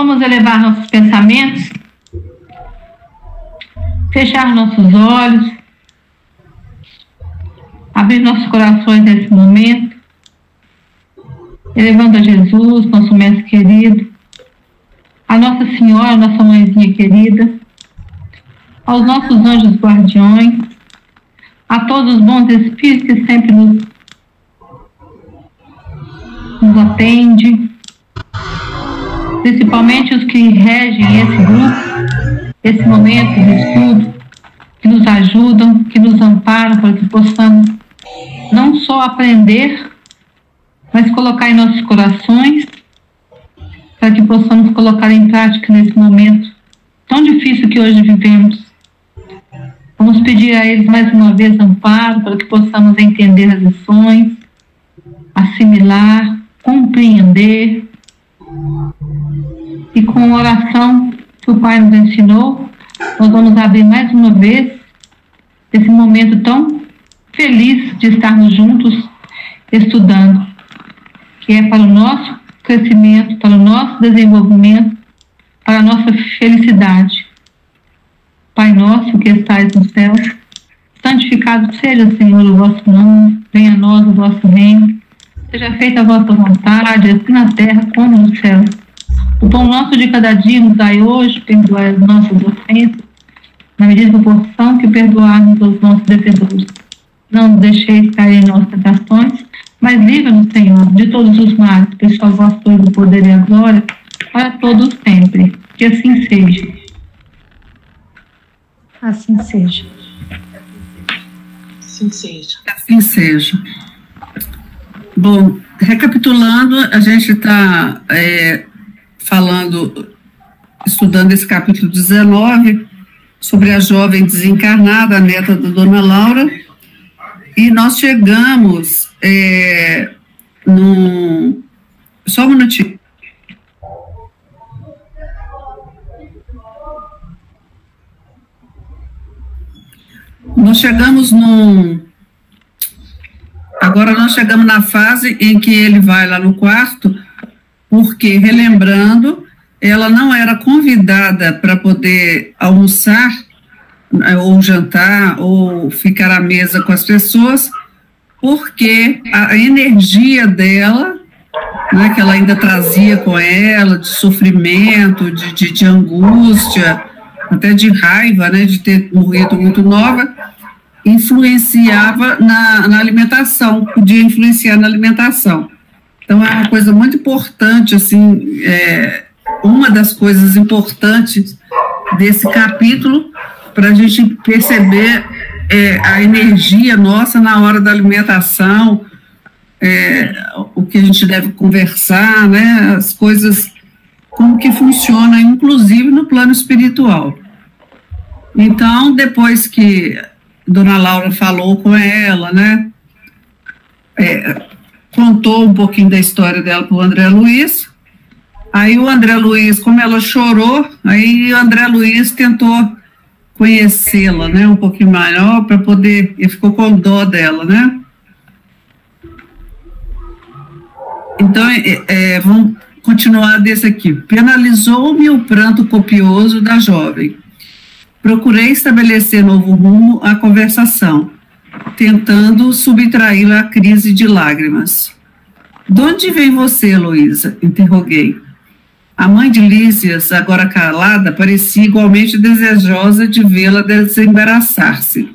Vamos elevar nossos pensamentos, fechar nossos olhos, abrir nossos corações nesse momento, elevando a Jesus, nosso mestre querido, a Nossa Senhora, nossa mãezinha querida, aos nossos anjos guardiões, a todos os bons espíritos que sempre nos atendem, principalmente os que regem esse grupo, esse momento de estudo, que nos ajudam, que nos amparam para que possamos não só aprender, mas colocar em nossos corações, para que possamos colocar em prática nesse momento tão difícil que hoje vivemos. Vamos pedir a eles mais uma vez amparo, para que possamos entender as lições, assimilar, compreender, e com a oração que o Pai nos ensinou, nós vamos abrir mais uma vez esse momento tão feliz de estarmos juntos estudando, que é para o nosso crescimento, para o nosso desenvolvimento, para a nossa felicidade. Pai nosso que estais no céu, santificado seja, Senhor, o vosso nome, venha a nós o vosso reino, seja feita a vossa vontade, assim na terra como no céu. O pão nosso de cada dia nos dai hoje, perdoai as nossas ofensas, na medida da proporção que perdoarmos aos nossos devedores. Não nos deixeis cair em nossas tentações, mas livra-nos, Senhor, de todos os males, pois só vós sois o poder e a glória, para todos sempre. Que assim seja. Assim seja. Assim seja. Assim seja. Bom, recapitulando, a gente está estudando esse capítulo 19, sobre a jovem desencarnada, a neta da Dona Laura, e nós chegamos só um minutinho. Nós chegamos Agora nós chegamos na fase em que ele vai lá no quarto, porque, relembrando, ela não era convidada para poder almoçar, ou jantar, ou ficar à mesa com as pessoas, porque a energia dela, né, que ela ainda trazia com ela, de sofrimento, de angústia, até de raiva, né, de ter morrido muito nova, influenciava na alimentação, podia influenciar na alimentação. Então, é uma coisa muito importante, assim, uma das coisas importantes desse capítulo, para a gente perceber a energia nossa na hora da alimentação, o que a gente deve conversar, né, as coisas, como que funciona, inclusive no plano espiritual. Então, depois que Dona Laura falou com ela, né, contou um pouquinho da história dela para o André Luiz, aí o André Luiz, como ela chorou, aí o André Luiz tentou conhecê-la, né, um pouquinho maior, para poder, ele ficou com dó dela, né. Então, vamos continuar desse aqui. Penalizou-me o pranto copioso da jovem. Procurei estabelecer novo rumo à conversação, tentando subtraí-la à crise de lágrimas. De onde vem você, Heloísa? Interroguei. A mãe de Lísias, agora calada, parecia igualmente desejosa de vê-la desembaraçar-se.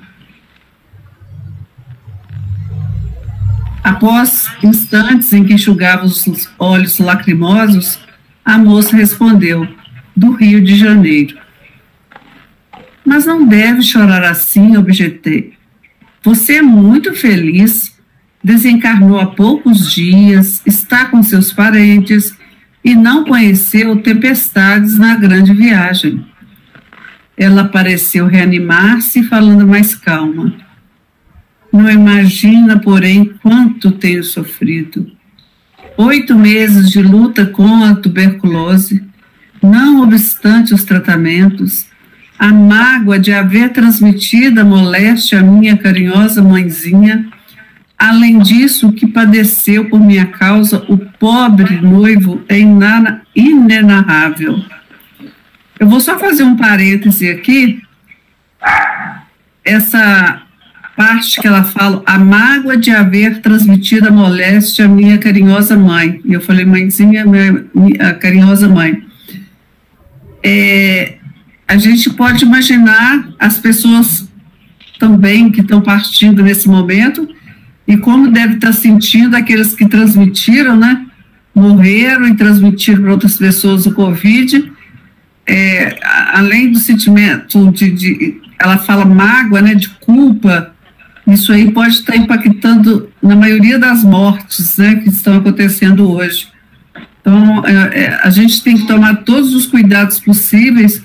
Após instantes em que enxugava os olhos lacrimosos, a moça respondeu, do Rio de Janeiro. Mas não deve chorar assim, objetei. Você é muito feliz, desencarnou há poucos dias, está com seus parentes e não conheceu tempestades na grande viagem. Ela pareceu reanimar-se, falando mais calma. Não imagina, porém, quanto tenho sofrido. 8 meses de luta com a tuberculose, não obstante os tratamentos, a mágoa de haver transmitido a moléstia à minha carinhosa mãezinha Além disso, o que padeceu por minha causa, o pobre noivo é inenarrável. Eu vou só fazer um parêntese aqui. Essa parte que ela fala, a mágoa de haver transmitido a moléstia à minha carinhosa mãe. E eu falei, mãezinha, a carinhosa mãe. A gente pode imaginar as pessoas também que estão partindo nesse momento e como deve estar sentindo aqueles que transmitiram, né? Morreram e transmitiram para outras pessoas o Covid. Além do sentimento ela fala mágoa, né, de culpa, isso aí pode estar impactando na maioria das mortes, né, que estão acontecendo hoje. Então, a gente tem que tomar todos os cuidados possíveis,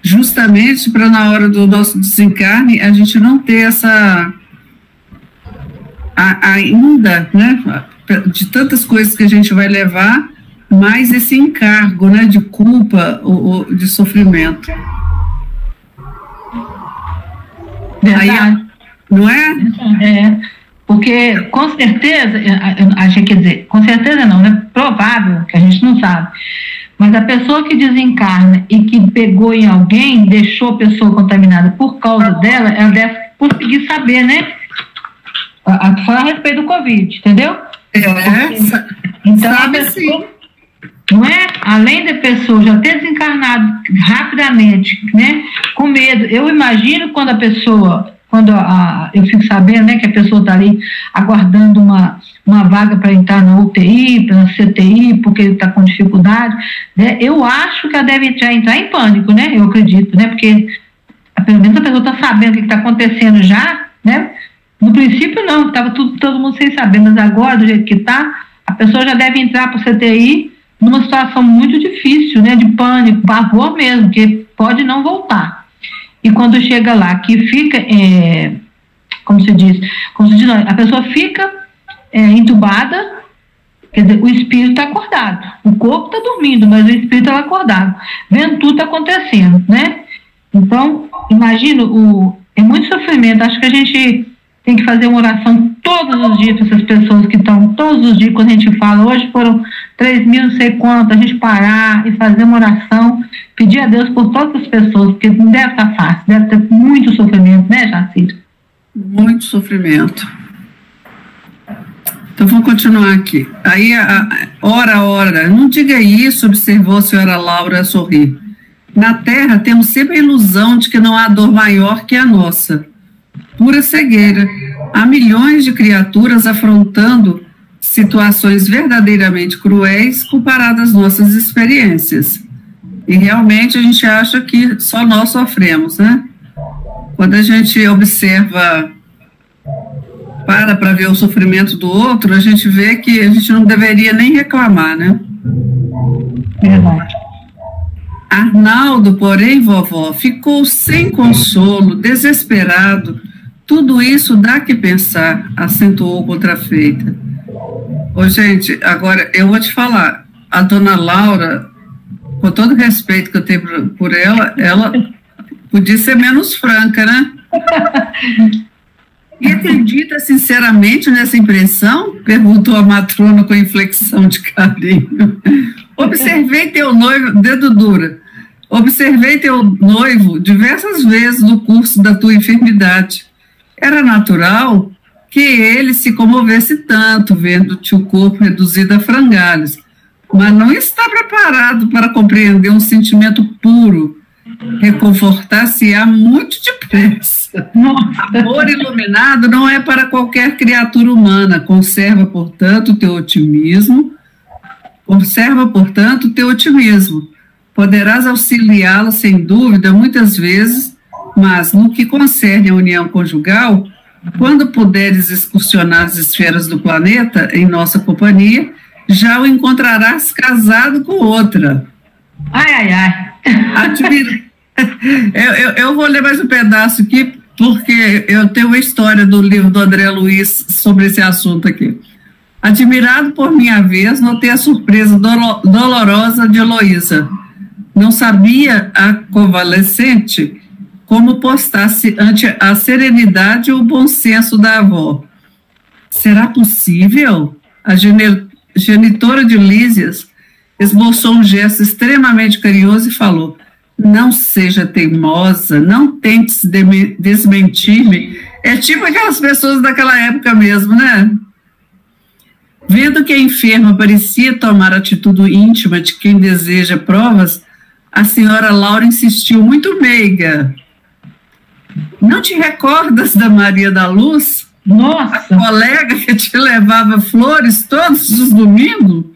justamente para na hora do nosso desencarne, a gente não ter essa, ainda, né, de tantas coisas que a gente vai levar, mais esse encargo, né, de culpa ou de sofrimento. Verdade. Aí, não é? Porque com certeza, quer dizer, com certeza não, né? Provável, que a gente não sabe. Mas a pessoa que desencarna e que pegou em alguém, deixou a pessoa contaminada por causa dela, ela deve conseguir saber, né? Foi a respeito do Covid, entendeu? Então, sabe a pessoa, não é? Além da pessoa já ter desencarnado rapidamente, né? Com medo. Eu imagino quando eu fico sabendo, né, que a pessoa está ali aguardando uma vaga para entrar na UTI, na CTI, porque ele está com dificuldade, né? Eu acho que ela deve já entrar em pânico, né? Eu acredito, né? Porque pelo menos a pessoa está sabendo o que está acontecendo já, né? No princípio não, estava todo mundo sem saber, mas agora, do jeito que está, a pessoa já deve entrar para o CTI numa situação muito difícil, né? De pânico, pavor mesmo, que pode não voltar. E quando chega lá, que fica, como se diz, a pessoa fica entubada, quer dizer, o espírito está acordado, o corpo está dormindo, mas o espírito está acordado, vendo tudo está acontecendo, né? Então, imagino, é muito sofrimento. Acho que a gente tem que fazer uma oração todos os dias para essas pessoas que estão, todos os dias, quando a gente fala, hoje foram 3.000, não sei quanto, a gente parar e fazer uma oração, pedir a Deus por todas as pessoas, porque não deve estar fácil, deve ter muito sofrimento, né, Jacir? Muito sofrimento. Então, vamos continuar aqui. Aí, ora, não diga isso, observou a senhora Laura a sorrir. Na Terra, temos sempre a ilusão de que não há dor maior que a nossa. Pura cegueira. Há milhões de criaturas afrontando situações verdadeiramente cruéis comparadas às nossas experiências. E realmente a gente acha que só nós sofremos, né? Quando a gente observa, para ver o sofrimento do outro, a gente vê que a gente não deveria nem reclamar, né? Verdade. Arnaldo, porém, vovó, ficou sem consolo, desesperado. Tudo isso dá que pensar, acentuou contrafeita. Ô, gente, agora eu vou te falar, a dona Laura, com todo o respeito que eu tenho por ela podia ser menos franca, né? E acredita sinceramente nessa impressão? Perguntou a matrona com inflexão de carinho. Observei teu noivo, dedo dura, observei teu noivo diversas vezes no curso da tua enfermidade. Era natural que ele se comovesse tanto, vendo-te o corpo reduzido a frangalhos, mas não está preparado para compreender um sentimento puro, reconfortar-se-á muito depressa. Amor iluminado não é para qualquer criatura humana. Conserva, portanto, teu otimismo. Poderás auxiliá-lo, sem dúvida, muitas vezes, mas no que concerne a união conjugal, quando puderes excursionar as esferas do planeta em nossa companhia, já o encontrarás casado com outra. Ai. Eu vou ler mais um pedaço aqui, porque eu tenho uma história do livro do André Luiz sobre esse assunto aqui. Admirado por minha vez, notei a surpresa dolorosa de Heloísa. Não sabia a convalescente como postasse ante a serenidade e o bom senso da avó. será possível? A genitora de Lísias esboçou um gesto extremamente carinhoso e falou: não seja teimosa, não tente desmentir-me. É tipo aquelas pessoas daquela época mesmo, né? Vendo que a enferma parecia tomar atitude íntima de quem deseja provas, a senhora Laura insistiu, muito meiga. Não te recordas da Maria da Luz? Nossa! A colega que te levava flores todos os domingos?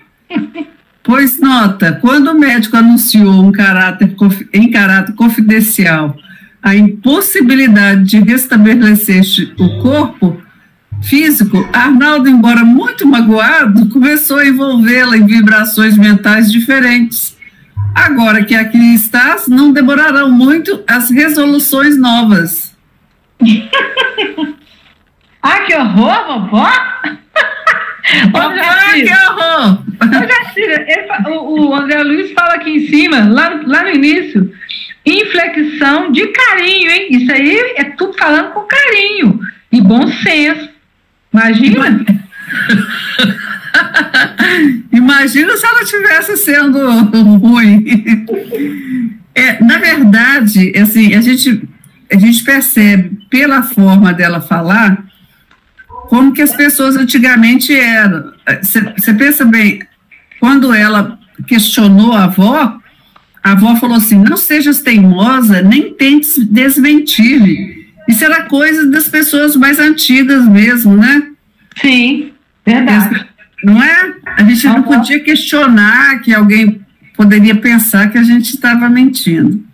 Pois nota, quando o médico anunciou em caráter confidencial a impossibilidade de restabelecer o corpo físico, Arnaldo, embora muito magoado, começou a envolvê-la em vibrações mentais diferentes. Agora que aqui estás, não demorarão muito as resoluções novas. Ah, que horror, vovó! Que horror! O André Luiz fala aqui em cima, lá no início, inflexão de carinho, hein? Isso aí é tudo falando com carinho e bom senso. Imagina? Imagina se ela estivesse sendo ruim. Na verdade, assim, a gente percebe pela forma dela falar como que as pessoas antigamente eram. Você pensa bem, quando ela questionou a avó falou assim: não sejas teimosa, nem tentes desmentir-me. Isso era coisa das pessoas mais antigas mesmo, né? Sim, verdade. Não é? A gente não podia questionar que alguém poderia pensar que a gente estava mentindo.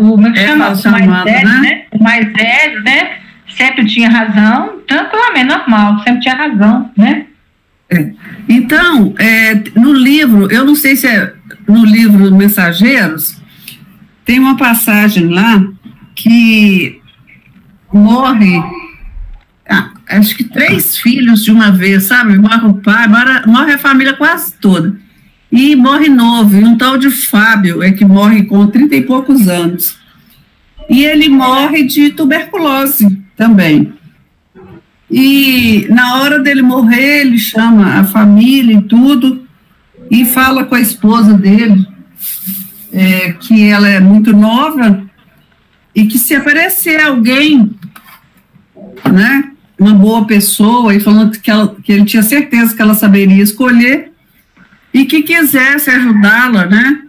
O mais velho, né? O mais velho, né? Sempre tinha razão, tranquilamente, normal, sempre tinha razão, né? Então, no livro, eu não sei se é no livro Mensageiros, tem uma passagem lá que morre, acho que 3 filhos de uma vez, sabe? Morre o pai, morre a família quase toda. E morre novo, e um tal de Fábio que morre com 30 e poucos anos. E ele morre de tuberculose também. E na hora dele morrer, ele chama a família e tudo, e fala com a esposa dele, que ela é muito nova, e que se aparecer alguém, né, uma boa pessoa, e falando que ele tinha certeza que ela saberia escolher, e que quisesse ajudá-la, né,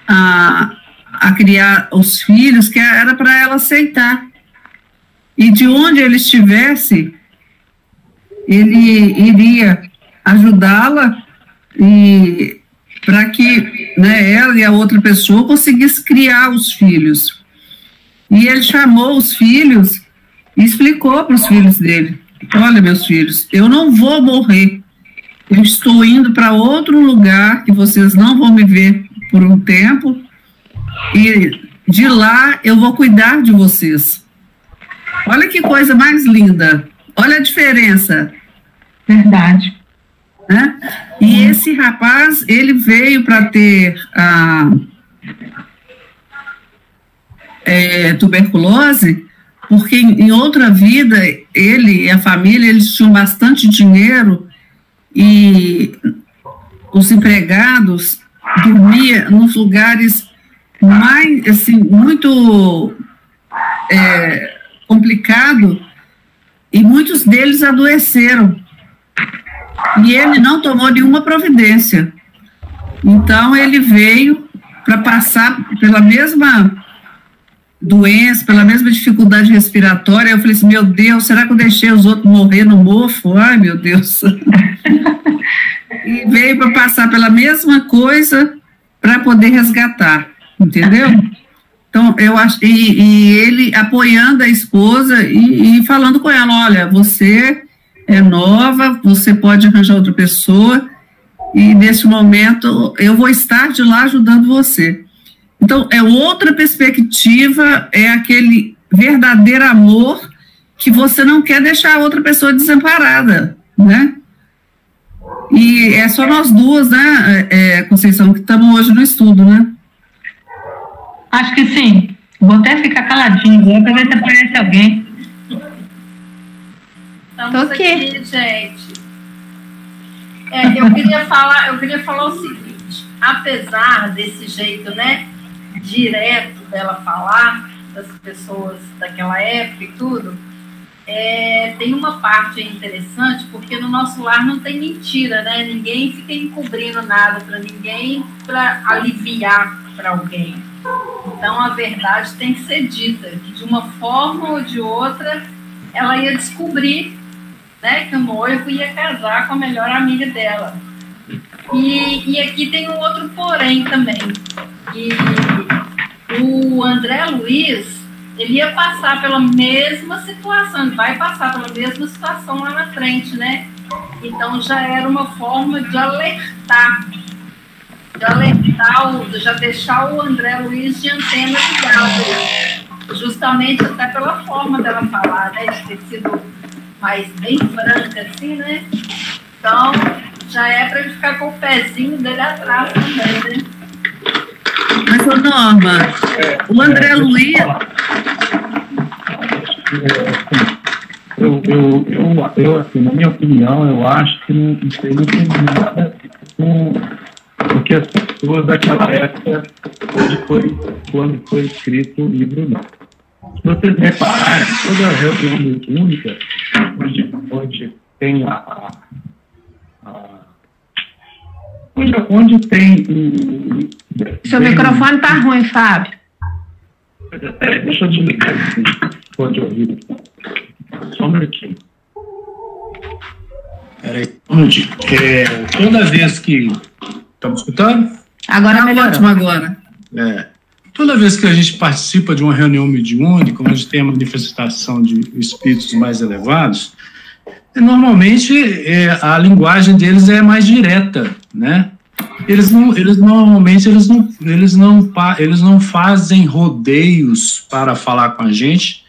a criar os filhos, que era para ela aceitar. E de onde ele estivesse, ele iria ajudá-la e para que, né, ela e a outra pessoa conseguissem criar os filhos. E ele chamou os filhos e explicou para os filhos dele: olha, meus filhos, eu não vou morrer, eu estou indo para outro lugar que vocês não vão me ver por um tempo, e de lá eu vou cuidar de vocês. Olha que coisa mais linda, olha a diferença. Verdade. Né? E esse rapaz, ele veio para ter a tuberculose, porque em outra vida, ele e a família, eles tinham bastante dinheiro e os empregados dormiam nos lugares mais, assim, muito complicado, e muitos deles adoeceram. E ele não tomou nenhuma providência. Então, ele veio para passar pela mesma doença, pela mesma dificuldade respiratória. Eu falei assim: meu Deus, será que eu deixei os outros morrer no mofo? Ai, meu Deus. E veio para passar pela mesma coisa para poder resgatar, entendeu? Então, eu acho, e ele apoiando a esposa e falando com ela: olha, você é nova, você pode arranjar outra pessoa, e nesse momento eu vou estar de lá ajudando você. Então, é outra perspectiva, é aquele verdadeiro amor que você não quer deixar a outra pessoa desamparada, né? E é só nós duas, né, Conceição, que estamos hoje no estudo, né? Acho que sim. Vou até ficar caladinho agora para ver se aparece alguém. Estamos aqui, gente. Eu queria falar o seguinte, apesar desse jeito, né, direto dela falar, das pessoas daquela época e tudo, tem uma parte interessante, porque no nosso lar não tem mentira, né? Ninguém fica encobrindo nada para ninguém para aliviar para alguém. Então a verdade tem que ser dita, que de uma forma ou de outra ela ia descobrir, né, que o noivo ia casar com a melhor amiga dela. E aqui tem um outro porém também, que o André Luiz, ele ia passar pela mesma situação, ele vai passar pela mesma situação lá na frente, né? Então já era uma forma de alertar, já deixar o André Luiz de antena ligada, justamente até pela forma dela falar, né? De ter sido mais bem franca, assim, né? Então já é para ele ficar com o pezinho dele atrás também, né? Mas, ô Norma, o André Luiz... Eu, assim, na minha opinião, eu acho que não tem nada a ver com o que as pessoas daquela época, quando foi escrito o livro, não. Se vocês repararem, toda a reunião mediúnica, onde tem onde tem... Seu microfone está ruim, Fábio. Deixa eu desligar assim, pode ouvir. Só um minutinho. Peraí. Toda vez que... Estamos escutando? Agora melhorou. Ótimo agora. Toda vez que a gente participa de uma reunião mediúnica, onde tem a manifestação de espíritos mais elevados, normalmente a linguagem deles é mais direta, né? Eles normalmente não fazem rodeios para falar com a gente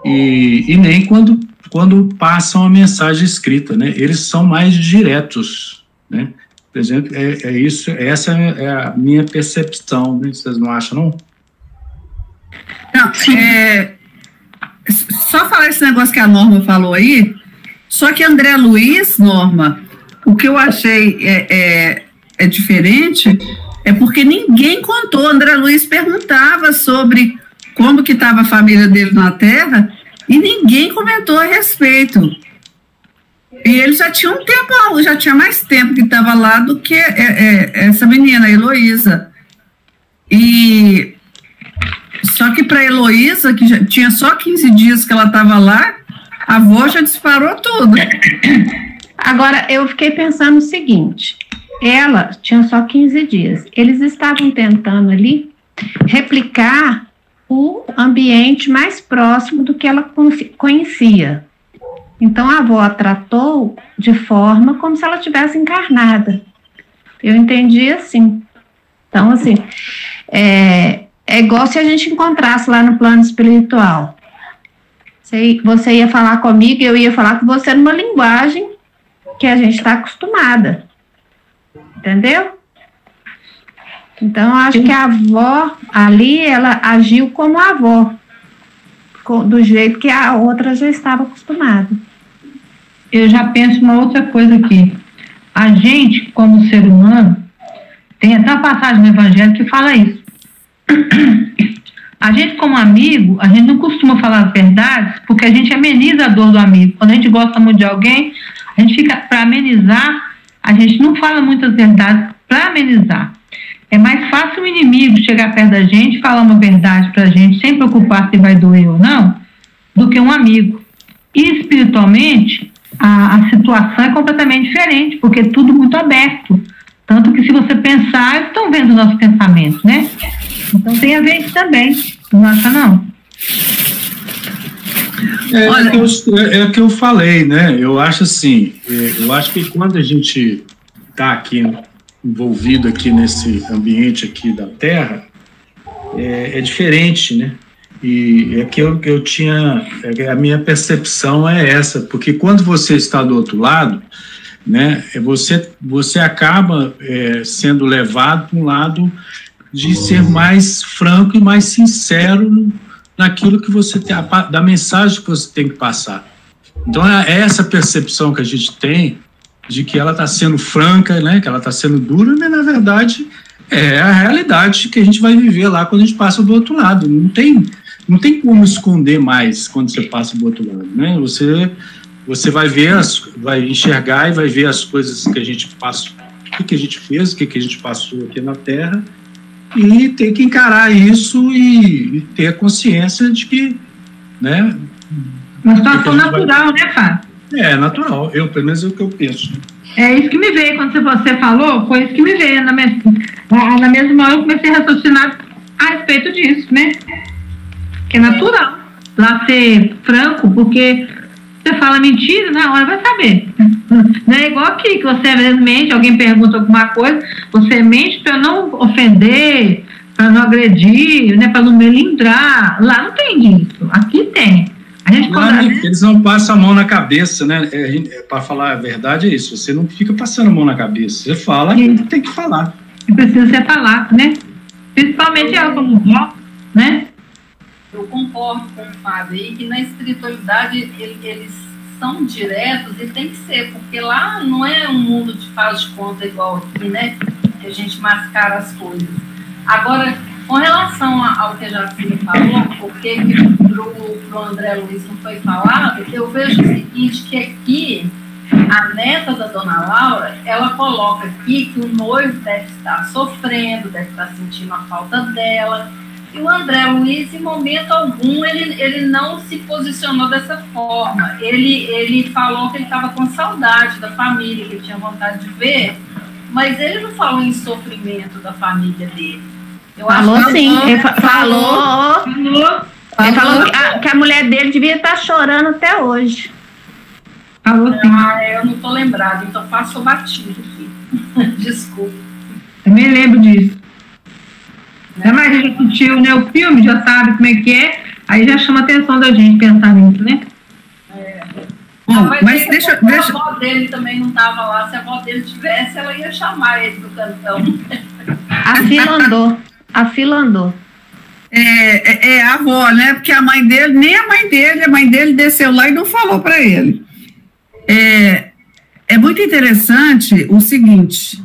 e nem quando passam a mensagem escrita, né? Eles são mais diretos, né? Por exemplo, essa é a minha percepção, né? Vocês não acham, não? Não, só falar esse negócio que a Norma falou aí, só que André Luiz, Norma, o que eu achei é diferente, é porque ninguém contou. André Luiz perguntava sobre como que estava a família dele na Terra e ninguém comentou a respeito. E ele já tinha um tempo, já tinha mais tempo que estava lá do que essa menina, a Heloísa. E só que para a Heloísa, que já tinha só 15 dias que ela estava lá, a avó já disparou tudo. Agora, eu fiquei pensando o seguinte, ela tinha só 15 dias, eles estavam tentando ali replicar o ambiente mais próximo do que ela conhecia. Então, a avó a tratou de forma como se ela tivesse encarnada. Eu entendi assim. Então, assim, é igual se a gente encontrasse lá no plano espiritual. Você ia falar comigo, eu ia falar com você numa linguagem que a gente está acostumada. Entendeu? Então, eu acho que a avó ali, ela agiu como a avó, do jeito que a outra já estava acostumada. Eu já penso uma outra coisa aqui. A gente, como ser humano, tem até uma passagem no Evangelho que fala isso. A gente, como amigo, a gente não costuma falar as verdades porque a gente ameniza a dor do amigo. Quando a gente gosta muito de alguém, a gente fica, para amenizar, a gente não fala muitas verdades para amenizar. É mais fácil o inimigo chegar perto da gente e falar uma verdade para a gente, sem preocupar se vai doer ou não, do que um amigo. E espiritualmente, a situação é completamente diferente, porque é tudo muito aberto. Tanto que se você pensar, eles estão vendo o nosso pensamento, né? Então tem a ver isso também. Não acha, não? É o que eu falei, né? Eu acho assim, eu acho que quando a gente está aqui envolvido aqui nesse ambiente aqui da Terra, é diferente, né? E é que eu tinha, a minha percepção é essa, porque quando você está do outro lado, né, você acaba sendo levado para um lado de ser mais franco e mais sincero naquilo que você tem, da mensagem que você tem que passar. Então, é essa percepção que a gente tem de que ela está sendo franca, né, que ela está sendo dura, mas, na verdade, é a realidade que a gente vai viver lá quando a gente passa do outro lado. Não tem como esconder mais quando você passa do outro lado, né? Você vai ver, vai enxergar e vai ver as coisas que a gente passou, o que a gente fez, o que a gente passou aqui na Terra, e ter que encarar isso e ter a consciência de que, né? Uma situação natural, né, Fábio? É natural, pelo menos é o que eu penso. É isso que me veio, quando você falou, foi isso que me veio. Na mesma hora eu comecei a raciocinar a respeito disso, né? Que é natural lá ser franco, porque você fala mentira, na hora vai saber. Não é igual aqui, que você às vezes mente, alguém pergunta alguma coisa, você mente para não ofender, para não agredir, né, para não melindrar. Lá não tem isso, aqui tem. Eles não passam a mão na cabeça, né? Para falar a verdade é isso, você não fica passando a mão na cabeça, você fala e tem que falar. Precisa ser falado, né? Principalmente ela como vó, né? Eu concordo com o Fábio aí, que na espiritualidade eles são diretos e tem que ser, porque lá não é um mundo de faz de conta igual aqui, né? Que a gente mascara as coisas. Agora, com relação ao que a Jacine falou, porque pro André Luiz não foi falado, eu vejo o seguinte, que aqui a neta da dona Laura, ela coloca aqui que o noivo deve estar sofrendo, deve estar sentindo a falta dela, e o André Luiz, em momento algum, ele não se posicionou dessa forma. Ele falou que ele estava com saudade da família, que ele tinha vontade de ver, mas ele não falou em sofrimento da família dele. Falou sim, ele falou que a mulher dele devia estar chorando até hoje. Falou sim. Eu não estou lembrada, então faço o batido aqui. Desculpa. Também lembro disso. Mas a gente assistiu, né, o filme, já sabe como é que é, aí já chama a atenção da gente pensar nisso, né? Bom, mas deixa... A avó dele também não estava lá, se a avó dele tivesse, ela ia chamar ele do cantão. A fila andou. É a avó, né? Porque a mãe dele, nem a mãe dele desceu lá e não falou para ele. É muito interessante o seguinte,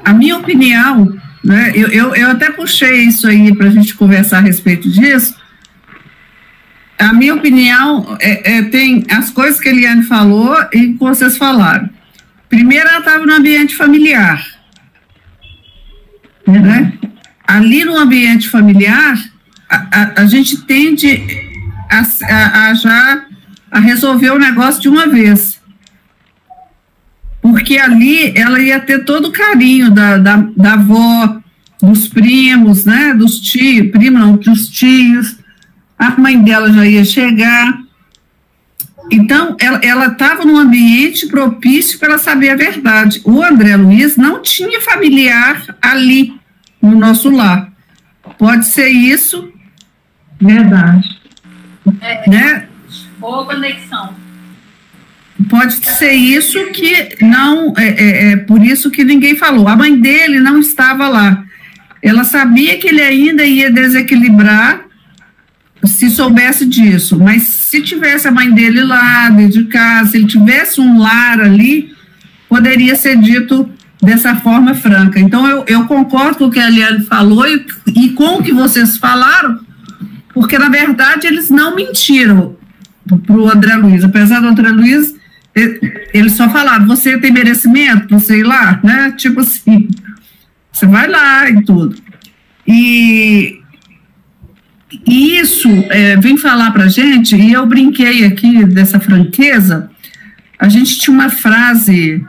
a minha opinião, né? Eu até puxei isso aí para a gente conversar a respeito disso. A minha opinião tem as coisas que a Eliane falou e que vocês falaram. Primeiro, ela estava no ambiente familiar. Né? Ali no ambiente familiar, a gente tende a resolver o negócio de uma vez. Porque ali ela ia ter todo o carinho da avó, dos primos, né? Dos tios, dos tios. A mãe dela já ia chegar. Então, ela estava num ambiente propício para ela saber a verdade. O André Luiz não tinha familiar ali, no nosso lar. Pode ser isso. Verdade. Né? Boa conexão. Pode ser isso que não... por isso que ninguém falou. A mãe dele não estava lá. Ela sabia que ele ainda ia desequilibrar se soubesse disso, mas se tivesse a mãe dele lá, dentro de casa, se ele tivesse um lar ali, poderia ser dito dessa forma franca. Então, eu concordo com o que a Eliane falou e com o que vocês falaram, porque, na verdade, eles não mentiram para o André Luiz. Apesar do André Luiz, eles só falaram, você tem merecimento para você ir lá? Né? Tipo assim, você vai lá e tudo. E isso vem falar para a gente, e eu brinquei aqui dessa franqueza. A gente tinha uma frase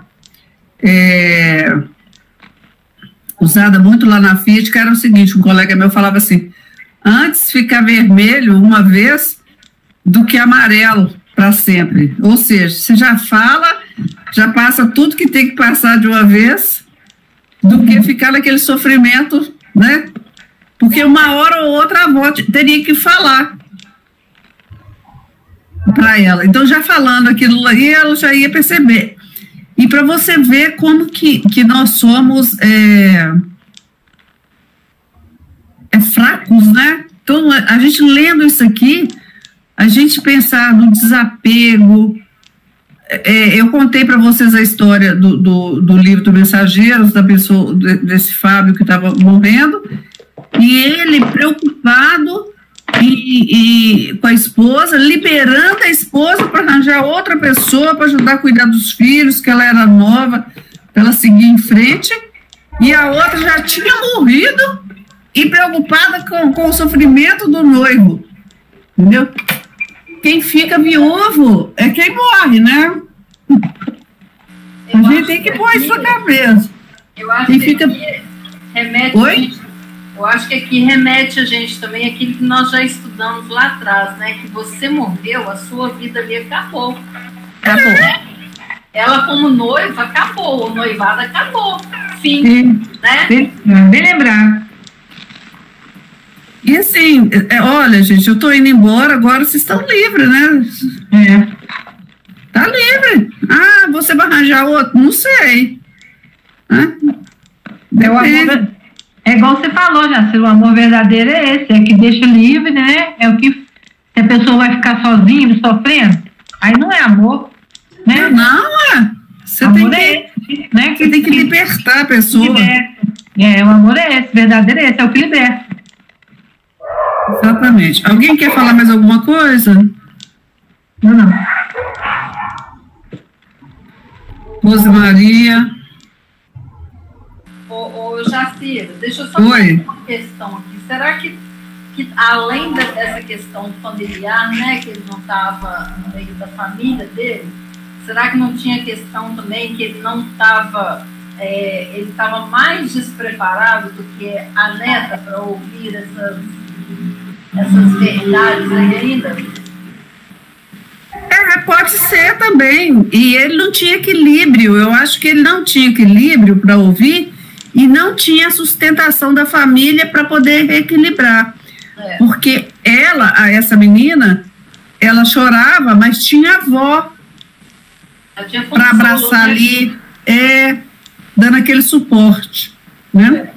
usada muito lá na Fiat, que era o seguinte, um colega meu falava assim, antes ficar vermelho uma vez do que amarelo para sempre. Ou seja, você já fala, já passa tudo que tem que passar de uma vez, do que ficar naquele sofrimento, né? Porque uma hora ou outra a avó teria que falar para ela. Então, já falando aquilo aí, ela já ia perceber. E para você ver como que nós somos fracos, né? Então, a gente lendo isso aqui, a gente pensar no desapego. Eu contei para vocês a história do livro do Mensageiros, da pessoa, desse Fábio que estava morrendo, e ele preocupado com a esposa, liberando a esposa para arranjar outra pessoa para ajudar a cuidar dos filhos, que ela era nova, para ela seguir em frente, e a outra já tinha morrido e preocupada com o sofrimento do noivo, entendeu? Quem fica viúvo é quem morre, né? A gente tem que pôr isso na cabeça. Eu acho que fica... remete. Oi? Eu acho que aqui remete a gente também aquilo que nós já estudamos lá atrás, né? Que você morreu, a sua vida ali acabou. Acabou. Ela, como noiva, acabou. O noivado acabou. Fim. Sim. Né? Bem lembrar. E assim, olha, gente, eu tô indo embora, agora vocês estão livres, né? Tá livre. Ah, você vai arranjar outro? Não sei. É igual você falou, Jacir, o amor verdadeiro é esse, é que deixa livre, né? É o que, se a pessoa vai ficar sozinha, sofrendo, aí não é amor, né? Não, você amor tem que, esse, né? Você tem que libertar a pessoa. O amor é esse, verdadeiro é esse, é o que liberta. Exatamente. Alguém quer falar mais alguma coisa? Não. Rose Maria. Ô Jacir, deixa eu só fazer uma questão aqui. Será que além dessa questão familiar, né, que ele não estava no meio da família dele, será que não tinha questão também que ele não estava, ele estava mais despreparado do que a neta para ouvir essas verdades aí ainda? Pode ser também. E ele não tinha equilíbrio. Eu acho que ele não tinha equilíbrio para ouvir e não tinha sustentação da família para poder reequilibrar. Porque essa menina, ela chorava, mas tinha avó para abraçar ali, dando aquele suporte, né?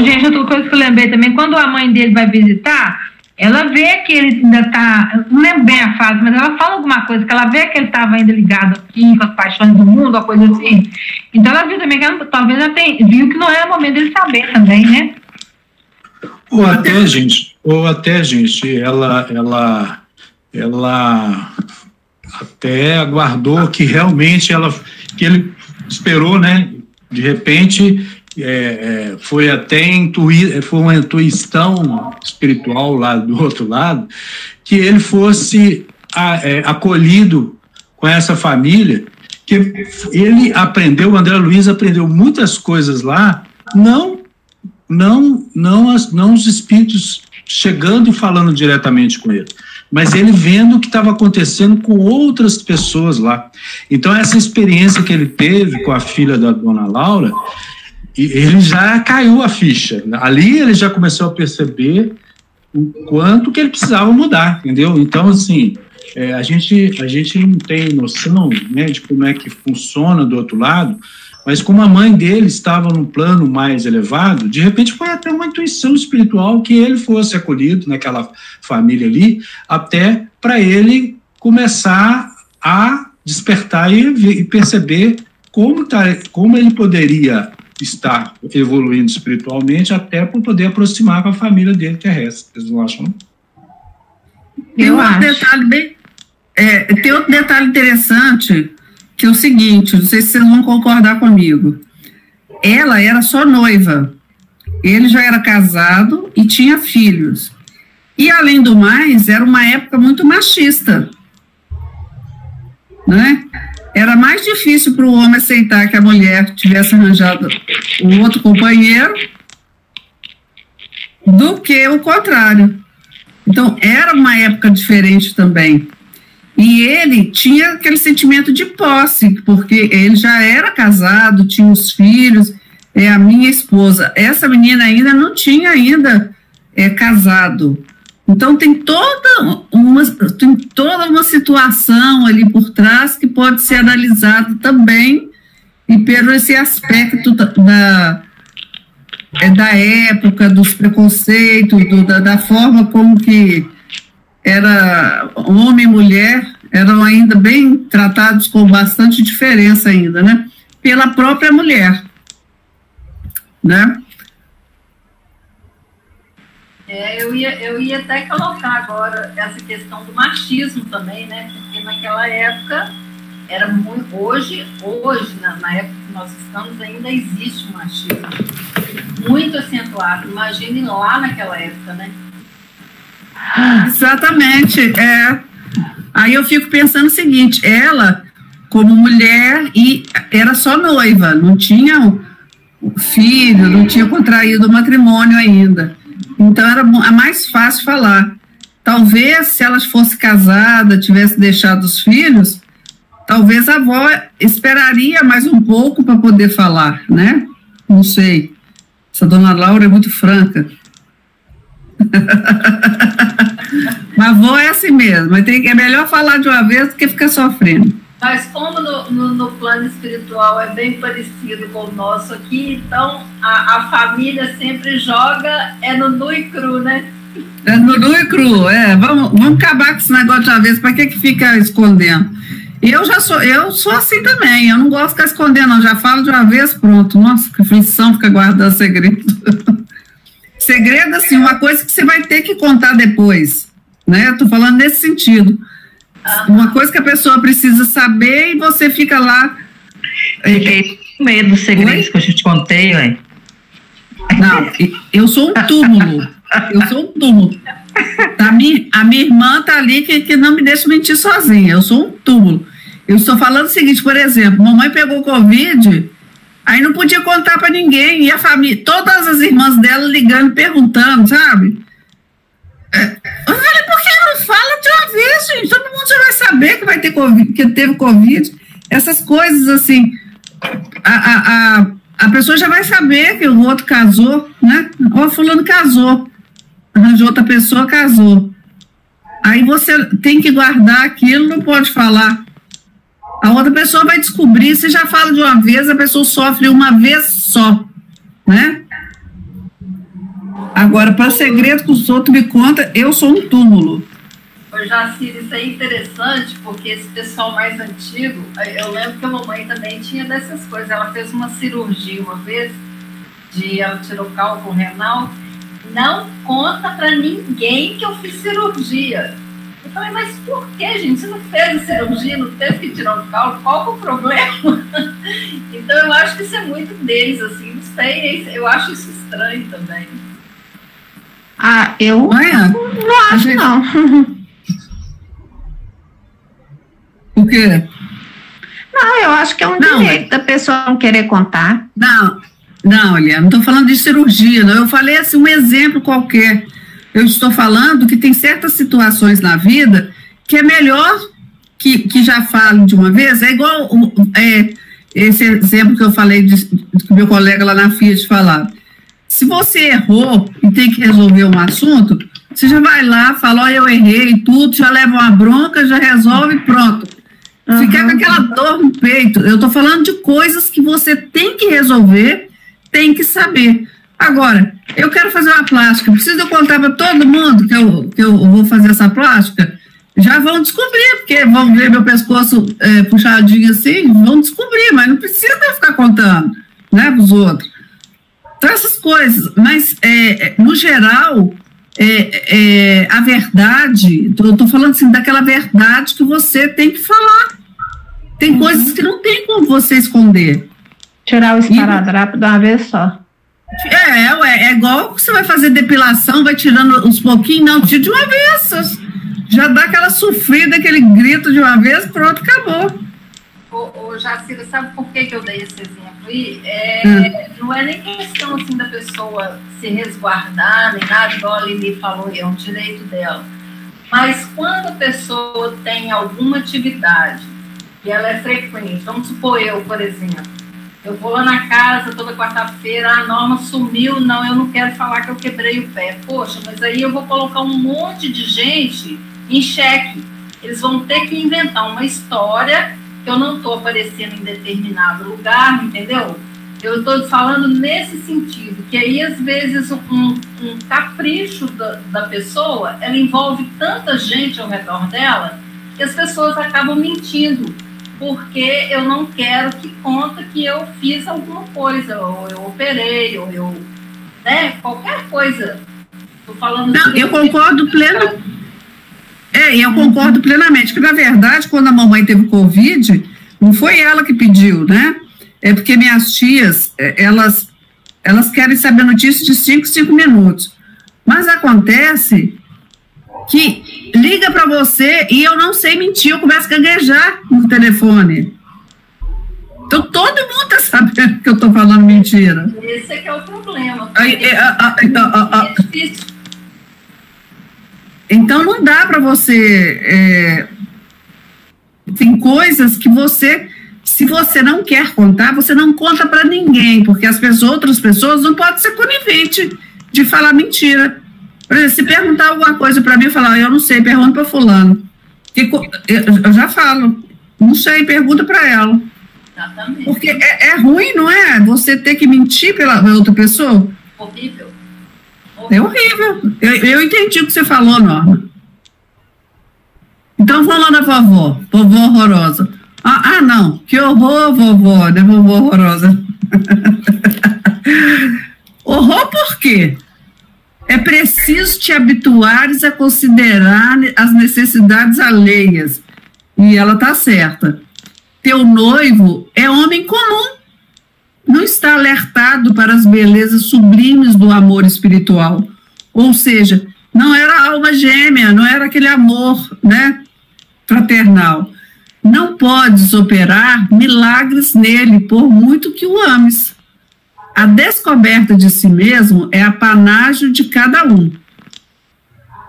Gente, outra coisa que eu lembrei também, quando a mãe dele vai visitar, ela vê que ele ainda está, não lembro bem a fase, mas ela fala alguma coisa, que ela vê que ele estava ainda ligado aqui com as paixões do mundo, uma coisa assim. Então ela viu também que ela, talvez ela viu que não era o momento dele saber também, né? Ou até, gente, ela até aguardou que realmente que ele esperou, né? De repente, foi uma intuição espiritual lá do outro lado, que ele fosse acolhido com essa família, que ele aprendeu, o André Luiz aprendeu muitas coisas lá, não os espíritos chegando e falando diretamente com ele, mas ele vendo o que estava acontecendo com outras pessoas lá. Então, essa experiência que ele teve com a filha da dona Laura, ele já caiu a ficha. Ali ele já começou a perceber o quanto que ele precisava mudar, entendeu? Então, assim, a gente não tem noção, né, de como é que funciona do outro lado, mas como a mãe dele estava num plano mais elevado, de repente foi até uma intuição espiritual que ele fosse acolhido naquela família ali, até para ele começar a despertar e perceber como ele poderia estar evoluindo espiritualmente, até para poder aproximar com a família dele terrestre. Vocês não acham? Tem outro detalhe interessante, que é o seguinte, não sei se vocês vão concordar comigo. Ela era só noiva, ele já era casado e tinha filhos. E, além do mais, era uma época muito machista, né? Era mais difícil para o homem aceitar que a mulher tivesse arranjado um outro companheiro do que o contrário. Então, era uma época diferente também. E ele tinha aquele sentimento de posse, porque ele já era casado, tinha os filhos, a minha esposa. Essa menina ainda não tinha casado. Então, tem toda uma situação ali por trás que pode ser analisada também, e pelo esse aspecto da época, dos preconceitos, da forma como que era homem e mulher, eram ainda bem tratados com bastante diferença ainda, né? Pela própria mulher, né? Eu ia até colocar agora essa questão do machismo também, né? Porque naquela época era muito. Hoje na época que nós estamos, ainda existe um machismo muito acentuado. Imagine lá naquela época, né? Exatamente. Aí eu fico pensando o seguinte: ela, como mulher, e era só noiva, não tinha filho, não tinha contraído o matrimônio ainda. Então era mais fácil falar. Talvez se ela fosse casada, tivesse deixado os filhos, talvez a avó esperaria mais um pouco para poder falar, né? Não sei. Essa dona Laura é muito franca. Mas a avó é assim mesmo, mas é melhor falar de uma vez do que ficar sofrendo. Mas como no plano espiritual é bem parecido com o nosso aqui, então a família sempre joga no nu e cru, né? É no nu e cru, vamos acabar com esse negócio de uma vez, para que fica escondendo? Eu sou assim também, eu não gosto de ficar escondendo, não, já falo de uma vez, pronto. Nossa, que aflição ficar guardando segredo. Segredo, assim, uma coisa que você vai ter que contar depois, né? Eu tô falando nesse sentido. Uma coisa que a pessoa precisa saber e você fica lá. Fiquei com medo dos segredos que eu te contei, ué. Não, eu sou um túmulo. Eu sou um túmulo. A minha irmã tá ali que não me deixa mentir sozinha. Eu sou um túmulo. Eu estou falando o seguinte, por exemplo, mamãe pegou Covid, aí não podia contar para ninguém, e a família, todas as irmãs dela ligando, perguntando, sabe? Olha, por que não fala de uma vez, gente? Todo mundo já vai saber que vai ter COVID, que teve Covid. Essas coisas, assim, a pessoa já vai saber que o outro casou, né? Ó, fulano casou, arranjou outra pessoa, casou. Aí você tem que guardar aquilo, não pode falar. A outra pessoa vai descobrir, você já fala de uma vez, a pessoa sofre uma vez só, né? Agora, para segredo que os outros me contam, eu sou um túmulo. Ô, Jacira, isso é interessante, porque esse pessoal mais antigo, eu lembro que a mamãe também tinha dessas coisas. Ela fez uma cirurgia uma vez, ela tirou cálculo renal. Não conta para ninguém que eu fiz cirurgia. Eu falei, mas por que, gente? Você não fez a cirurgia, não teve que tirar o cálculo? Qual que é o problema? Então, eu acho que isso é muito deles, assim, não sei, eu acho isso estranho também. Eu não acho, não. O quê? Não, eu acho que é um direito da pessoa não querer contar. Não, Eliana, não estou falando de cirurgia, não. Eu falei assim, um exemplo qualquer. Eu estou falando que tem certas situações na vida que é melhor que já fale de uma vez. É igual esse exemplo que eu falei, que meu colega lá na Fiat falava. Se você errou e tem que resolver um assunto, você já vai lá, fala, ó, eu errei e tudo, já leva uma bronca, já resolve e pronto. Ficar com aquela dor no peito. Eu estou falando de coisas que você tem que resolver, tem que saber. Agora, eu quero fazer uma plástica, preciso eu contar para todo mundo que eu vou fazer essa plástica? Já vão descobrir, porque vão ver meu pescoço puxadinho assim, vão descobrir, mas não precisa eu ficar contando, né, para os outros. Então, essas coisas, mas, no geral, a verdade, eu estou falando assim, daquela verdade que você tem que falar. Tem coisas que não tem como você esconder. Tirar o esparadrapo de uma vez só. É igual você vai fazer depilação, vai tirando uns pouquinhos, não, tira de uma vez. Já dá aquela sofrida, aquele grito de uma vez, pronto, acabou. Ô, Jacira, sabe por que eu dei esse exemplo aí? Não é nem questão assim da pessoa se resguardar, nem nada, igual a Lili falou, é um direito dela. Mas quando a pessoa tem alguma atividade e ela é frequente, vamos supor eu, por exemplo, eu vou lá na casa toda quarta-feira, a Norma sumiu, não, eu não quero falar que eu quebrei o pé. Poxa, mas aí eu vou colocar um monte de gente em xeque. Eles vão ter que inventar uma história que eu não estou aparecendo em determinado lugar, entendeu? Eu estou falando nesse sentido, que aí às vezes um capricho da pessoa, ela envolve tanta gente ao redor dela, que as pessoas acabam mentindo, porque eu não quero que conta que eu fiz alguma coisa, ou eu operei, ou eu, né, qualquer coisa. Estou falando. Não, eu concordo plenamente. Eu concordo plenamente, que na verdade, quando a mamãe teve Covid, não foi ela que pediu, né? É porque minhas tias, elas querem saber notícias de 5 minutos. Mas acontece que liga para você e eu não sei mentir, eu começo a gaguejar no telefone. Então todo mundo está sabendo que eu estou falando mentira. Esse é que é o problema. É difícil. Então não dá para você... tem coisas que você... Se você não quer contar, você não conta para ninguém, porque outras pessoas não podem ser coniventes de falar mentira. Por exemplo, se perguntar alguma coisa para mim, eu falar, eu não sei, pergunta para fulano. Eu já falo, não sei, pergunta para ela. Exatamente. Porque é ruim, não é? Você ter que mentir pela outra pessoa. Horrível. É horrível. Eu entendi o que você falou, Norma. Então, falando da vovó horrorosa. Não, que horror, vovó, né, vovó horrorosa. Horror por quê? É preciso te habituares a considerar as necessidades alheias. E ela está certa. Teu noivo é homem comum. Não está alertado para as belezas sublimes do amor espiritual. Ou seja, não era alma gêmea, não era aquele amor, né, fraternal. Não podes operar milagres nele, por muito que o ames. A descoberta de si mesmo é apanágio de cada um.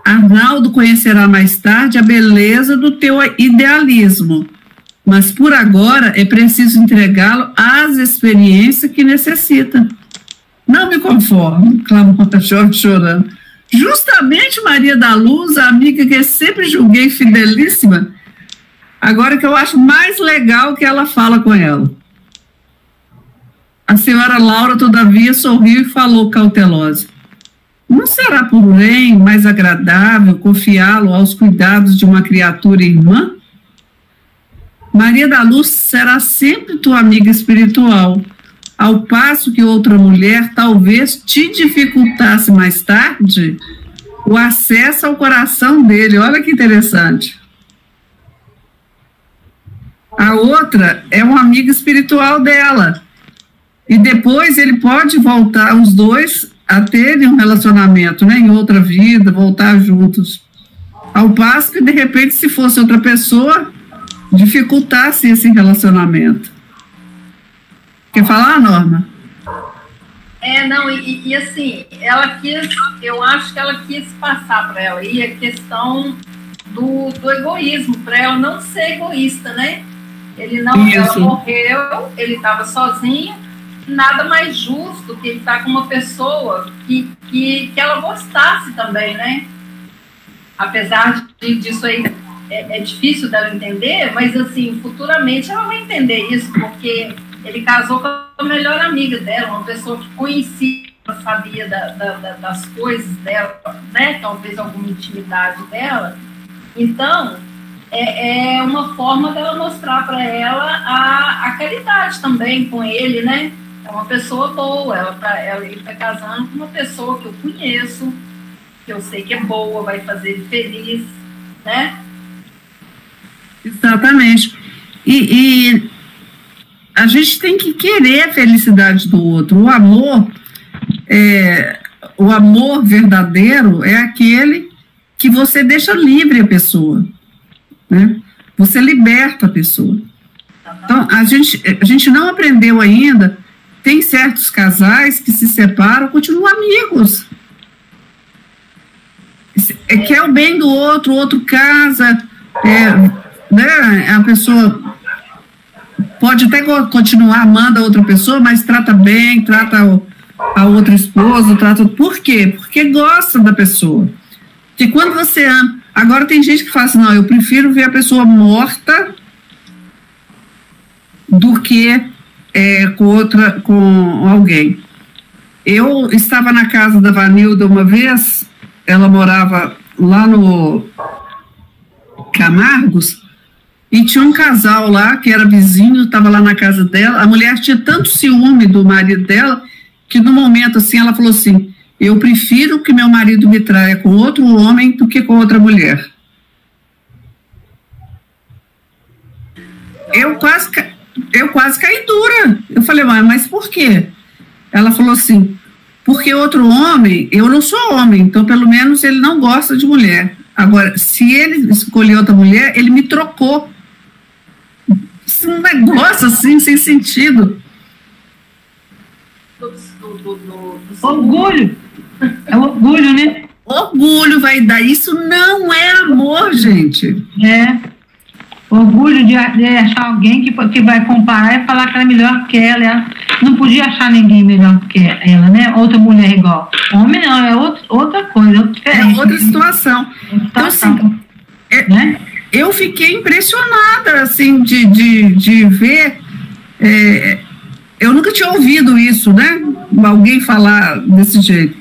Arnaldo conhecerá mais tarde a beleza do teu idealismo, mas por agora é preciso entregá-lo às experiências que necessita. Não me conformo, clamou a jovem chorando. Justamente Maria da Luz, a amiga que eu sempre julguei fidelíssima, agora que eu acho mais legal que ela fala com ela. A senhora Laura, todavia, sorriu e falou cautelosa. Não será, porém, mais agradável confiá-lo aos cuidados de uma criatura irmã? Maria da Luz será sempre tua amiga espiritual, ao passo que outra mulher talvez te dificultasse mais tarde o acesso ao coração dele. Olha que interessante. A outra é uma amiga espiritual dela. E depois ele pode voltar, os dois, a terem um relacionamento, né, em outra vida, voltar juntos. Ao passo que, de repente, se fosse outra pessoa, dificultasse esse relacionamento. Quer falar, Norma? Não, e assim, ela quis, eu acho que ela quis passar para ela aí a questão do egoísmo, para ela não ser egoísta, né? Ela morreu, ele estava sozinho, nada mais justo que ele estar com uma pessoa que ela gostasse também, né? Apesar disso aí, é difícil dela entender, mas assim, futuramente ela vai entender isso, porque ele casou com a melhor amiga dela, uma pessoa que conhecia, sabia das coisas dela, né? Talvez alguma intimidade dela. Então, é uma forma dela mostrar para ela a caridade também com ele, né? É uma pessoa boa, ele está casando com uma pessoa que eu conheço, que eu sei que é boa, vai fazer ele feliz, né? Exatamente. E a gente tem que querer a felicidade do outro. O amor verdadeiro é aquele que você deixa livre a pessoa, né? Você liberta a pessoa. Então, a gente não aprendeu ainda. Tem certos casais que se separam, continuam amigos. Quer o bem do outro, o outro casa, né? A pessoa pode até continuar amando a outra pessoa, mas trata bem, trata a outra esposa, por quê? Porque gosta da pessoa. Porque quando você ama... Agora tem gente que fala assim, não, eu prefiro ver a pessoa morta do que com alguém. Eu estava na casa da Vanilda uma vez, ela morava lá no Camargos, e tinha um casal lá, que era vizinho, estava lá na casa dela, a mulher tinha tanto ciúme do marido dela, que no momento assim, ela falou assim, eu prefiro que meu marido me traia com outro homem do que com outra mulher. Eu quase caí dura. Eu falei, mas por quê? Ela falou assim, porque outro homem, eu não sou homem, então pelo menos ele não gosta de mulher. Agora, se ele escolher outra mulher, ele me trocou. Isso é um negócio assim, sem sentido. Orgulho. É orgulho, né? Orgulho, vaidade. Isso não é amor, gente. Orgulho de achar alguém que vai comparar e falar que ela é melhor que ela. Ela não podia achar ninguém melhor que ela, né? Outra mulher igual. Homem não, é outra coisa, diferente. É outra situação. Então, assim, né? Eu fiquei impressionada, assim, de ver... eu nunca tinha ouvido isso, né? Alguém falar desse jeito.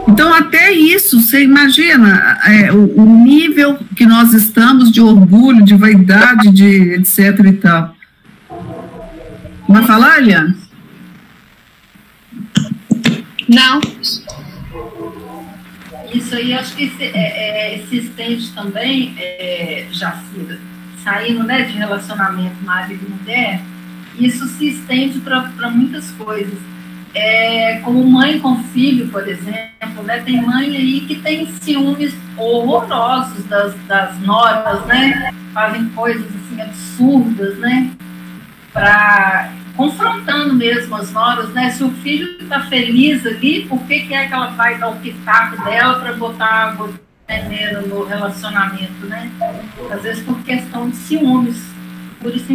Então, até isso, você imagina o nível que nós estamos de orgulho, de vaidade, de etc e tal. Vai falar, Eliane? Não. Isso aí, acho que se estende também, Jacira, saindo, né, de relacionamento marido e mulher, isso se estende para muitas coisas. Como mãe com filho, por exemplo, né? Tem mãe aí que tem ciúmes horrorosos das noras, né? Fazem coisas assim absurdas, né? Confrontando mesmo as noras, né? Se o filho está feliz ali, por que é que ela vai dar o pitaco dela para botar água no relacionamento, né? Às vezes por questão de ciúmes, por isso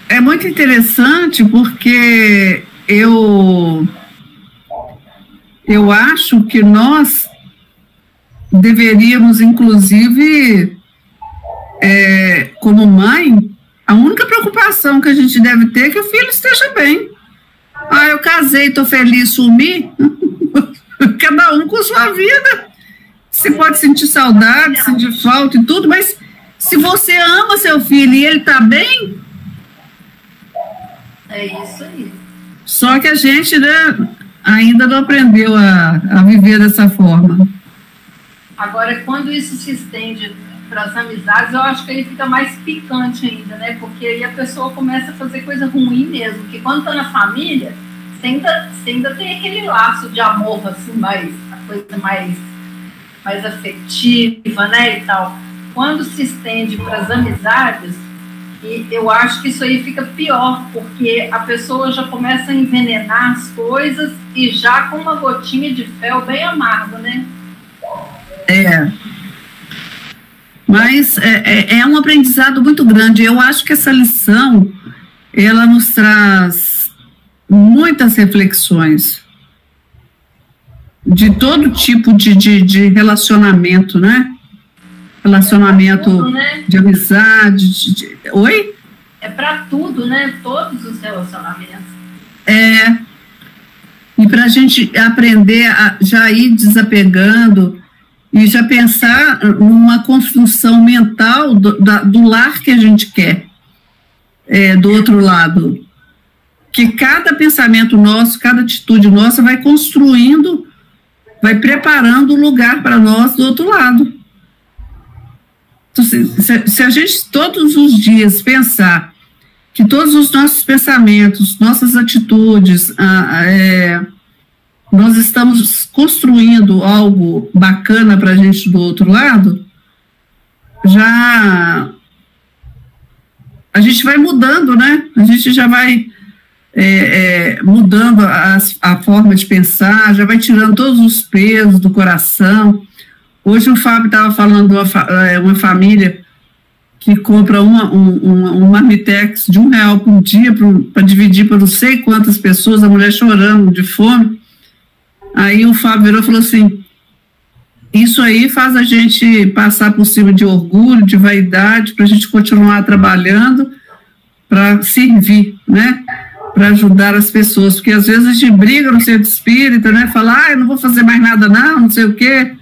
é muito interessante porque eu acho que nós deveríamos, inclusive, como mãe, a única preocupação que a gente deve ter é que o filho esteja bem. Eu casei, estou feliz, sumi. Cada um com sua vida. Você pode sentir saudade, sentir falta e tudo, mas se você ama seu filho e ele está bem... É isso aí. Só que a gente, né, ainda não aprendeu a viver dessa forma. Agora, quando isso se estende para as amizades, eu acho que ele fica mais picante ainda, né? Porque aí a pessoa começa a fazer coisa ruim mesmo. Porque quando está na família, você ainda tem aquele laço de amor, assim, a coisa mais afetiva, né, e tal. Quando se estende para as amizades, e eu acho que isso aí fica pior, porque a pessoa já começa a envenenar as coisas e já com uma gotinha de fel bem amargo, né? Mas é um aprendizado muito grande. Eu acho que essa lição, ela nos traz muitas reflexões de todo tipo de relacionamento, né? Relacionamento tudo, né? De amizade. Oi? É para tudo, né? Todos os relacionamentos. E para a gente aprender a já ir desapegando e já pensar numa construção mental do lar que a gente quer, do outro lado. Que cada pensamento nosso, cada atitude nossa vai construindo, vai preparando o lugar para nós do outro lado. Então, se a gente todos os dias pensar que todos os nossos pensamentos, nossas atitudes, nós estamos construindo algo bacana para a gente do outro lado, já a gente vai mudando, né? A gente já vai mudando a forma de pensar, já vai tirando todos os pesos do coração. Hoje o Fábio estava falando de uma família que compra um marmitex de R$1 por dia para dividir para não sei quantas pessoas, a mulher chorando de fome. Aí o Fábio virou e falou assim, isso aí faz a gente passar por cima de orgulho, de vaidade, para a gente continuar trabalhando, para servir, né? para ajudar as pessoas, porque às vezes a gente briga no centro espírita, né? Fala, eu não vou fazer mais nada não sei o quê.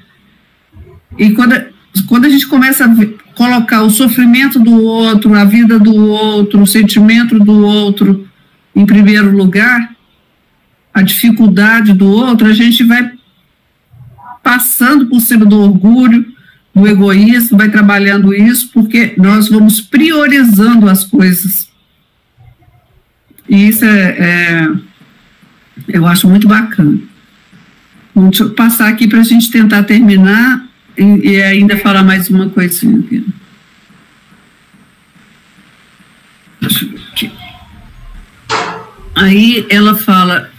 E quando a gente começa a colocar o sofrimento do outro, a vida do outro, o sentimento do outro em primeiro lugar, a dificuldade do outro, a gente vai passando por cima do orgulho, do egoísmo, vai trabalhando isso, porque nós vamos priorizando as coisas. E isso eu acho muito bacana. Deixa eu passar aqui para a gente tentar terminar e ainda falar mais uma coisinha aqui. Deixa eu ver aqui. Aí ela fala: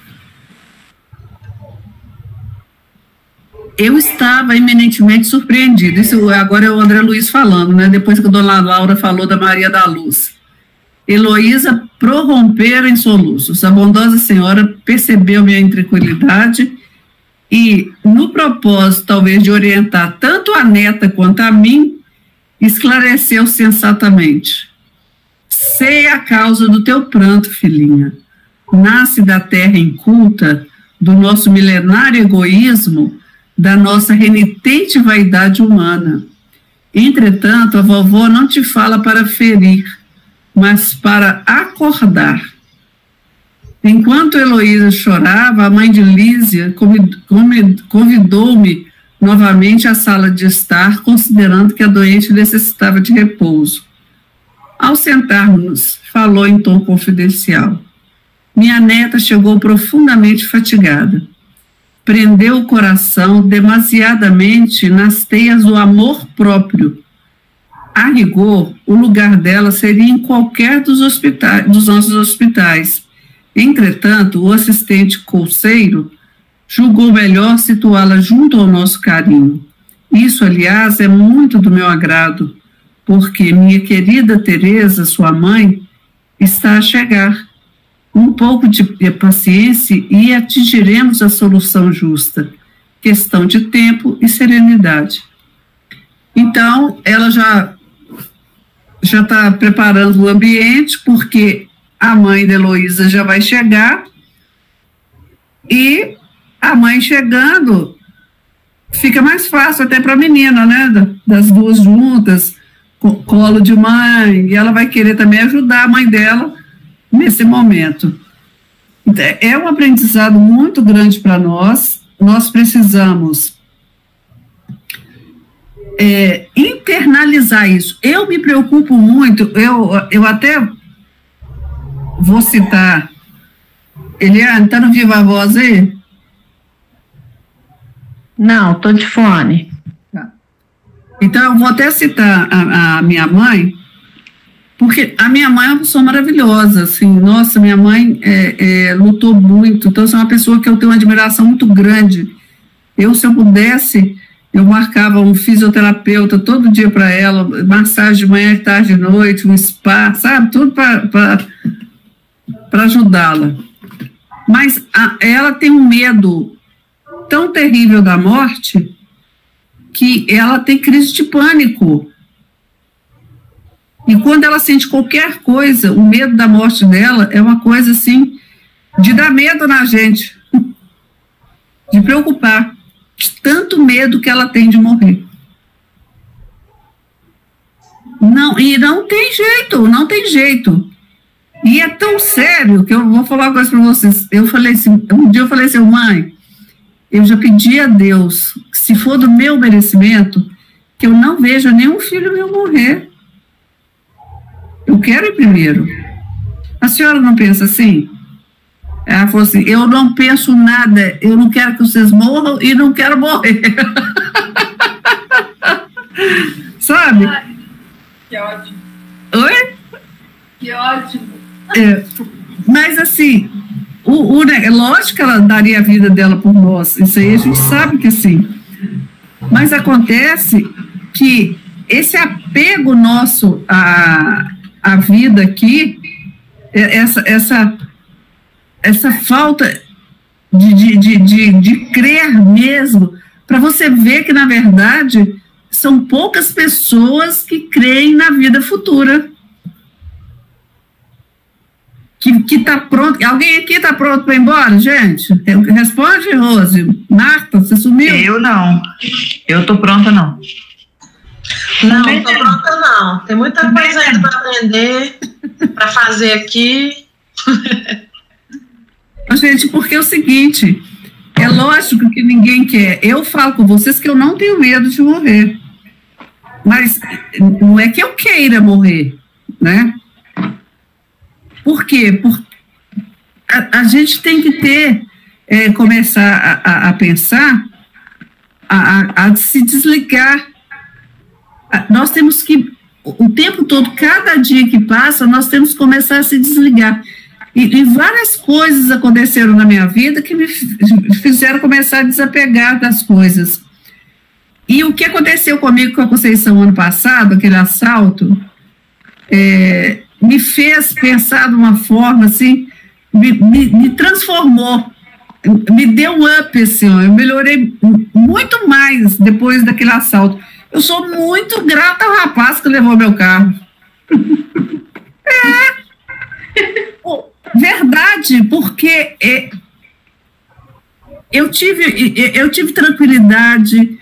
eu estava eminentemente surpreendida. Isso agora é o André Luiz falando, né? Depois que a dona Laura falou da Maria da Luz. Heloísa prorrompera em soluços. A bondosa senhora percebeu minha intranquilidade e, no propósito, talvez, de orientar tanto a neta quanto a mim, esclareceu sensatamente. Sei a causa do teu pranto, filhinha. Nasce da terra inculta, do nosso milenário egoísmo, da nossa renitente vaidade humana. Entretanto, a vovó não te fala para ferir, mas para acordar. Enquanto Heloísa chorava, a mãe de Lísia convidou-me novamente à sala de estar, considerando que a doente necessitava de repouso. Ao sentarmos, falou em tom confidencial. Minha neta chegou profundamente fatigada. Prendeu o coração demasiadamente nas teias do amor próprio. A rigor, o lugar dela seria em qualquer dos nossos hospitais. Entretanto, o assistente colseiro julgou melhor situá-la junto ao nosso carinho. Isso, aliás, é muito do meu agrado, porque minha querida Teresa, sua mãe, está a chegar. Um pouco de paciência e atingiremos a solução justa. Questão de tempo e serenidade. Então, ela já está preparando o ambiente, porque a mãe da Heloísa já vai chegar, e a mãe chegando, fica mais fácil até para a menina, né, das duas juntas, colo de mãe, e ela vai querer também ajudar a mãe dela nesse momento. É um aprendizado muito grande para nós. Nós precisamos internalizar isso. Eu me preocupo muito, eu até vou citar. Eliane, está no Viva Voz aí? Não, estou de fone. Tá. Então, eu vou até citar a minha mãe, porque a minha mãe é uma pessoa maravilhosa, assim, nossa, minha mãe lutou muito, então, é uma pessoa que eu tenho uma admiração muito grande. Se eu pudesse, eu marcava um fisioterapeuta todo dia para ela, massagem de manhã, tarde e noite, um spa, sabe, tudo para ajudá-la. Mas ela tem um medo tão terrível da morte que ela tem crise de pânico. E quando ela sente qualquer coisa, o medo da morte dela é uma coisa assim, de dar medo na gente, de preocupar, de tanto medo que ela tem de morrer. E não tem jeito. E é tão sério que eu vou falar uma coisa para vocês. Um dia eu falei assim, mãe, eu já pedi a Deus, que se for do meu merecimento, que eu não veja nenhum filho meu morrer. Eu quero ir primeiro. A senhora não pensa assim? Ela falou assim, eu não penso nada, eu não quero que vocês morram e não quero morrer. Sabe? Ai, que ótimo. Oi? Que ótimo. Mas assim, lógico que ela daria a vida dela por nós, isso aí a gente sabe que sim. Mas acontece que esse apego nosso à vida aqui, essa falta de crer mesmo, para você ver que, na verdade, são poucas pessoas que creem na vida futura. que está pronto. Alguém aqui está pronto para ir embora, gente? Responde, Rose. Marta, você sumiu? Eu não. Eu tô pronta, não. Não, não tô pronta, não. Tem muita coisa ainda para aprender, para fazer aqui. Gente, porque é o seguinte, é lógico que ninguém quer. Eu falo com vocês que eu não tenho medo de morrer. Mas não é que eu queira morrer, né? Por quê? Porque a gente tem que ter, começar a pensar, a se desligar. Nós temos que, o tempo todo, cada dia que passa, nós temos que começar a se desligar. E várias coisas aconteceram na minha vida que me fizeram começar a desapegar das coisas. E o que aconteceu comigo com a Conceição ano passado, aquele assalto, me fez pensar de uma forma assim, me transformou, me deu um up, assim, eu melhorei muito mais depois daquele assalto. Eu sou muito grata ao rapaz que levou meu carro. Verdade, porque eu tive tranquilidade,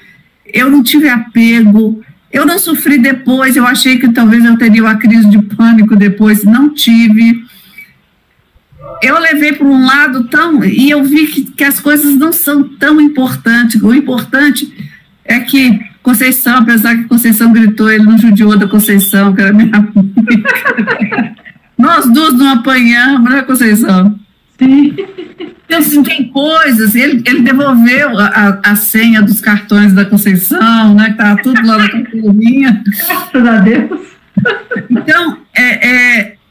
eu não tive apego, eu não sofri depois, eu achei que talvez eu teria uma crise de pânico depois, não tive. Eu levei para um lado e eu vi que as coisas não são tão importantes. O importante é que Conceição, apesar que Conceição gritou, ele não judiou da Conceição, que era minha amiga. Nós duas não apanhamos, né, Conceição? Sim. Então, assim, tem coisas, ele devolveu a senha dos cartões da Conceição, né, que estava tudo lá na carteirinha. Graças a Deus. Então,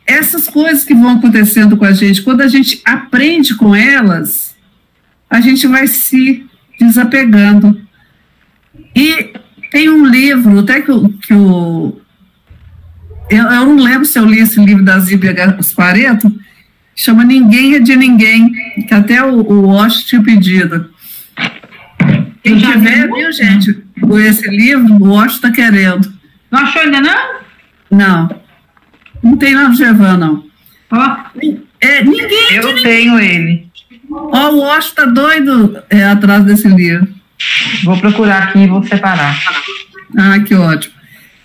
essas coisas que vão acontecendo com a gente, quando a gente aprende com elas, a gente vai se desapegando. E tem um livro, até que eu não lembro se eu li esse livro da Zíbia Gasparetto, chama Ninguém é de Ninguém, que até o Osho tinha pedido. Quem tiver, viu, gente, com esse livro, o Osho está querendo. Não achou ainda não? Não. Não tem lá no Gevan, não. Ninguém eu tenho ele. O Osho está doido atrás desse livro. Vou procurar aqui e vou separar. Ah, que ótimo.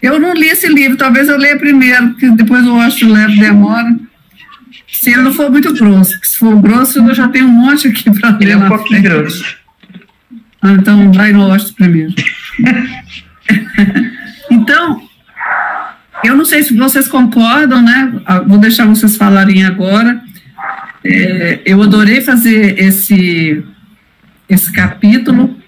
Eu não li esse livro, talvez eu leia primeiro, porque depois o Osho leva, demora. Se ele não for muito grosso, porque se for grosso, eu já tenho um monte aqui para ler. Ele é um pouquinho grosso. Então, vai no Osho primeiro. Então, eu não sei se vocês concordam, né? Vou deixar vocês falarem agora. Eu adorei fazer esse capítulo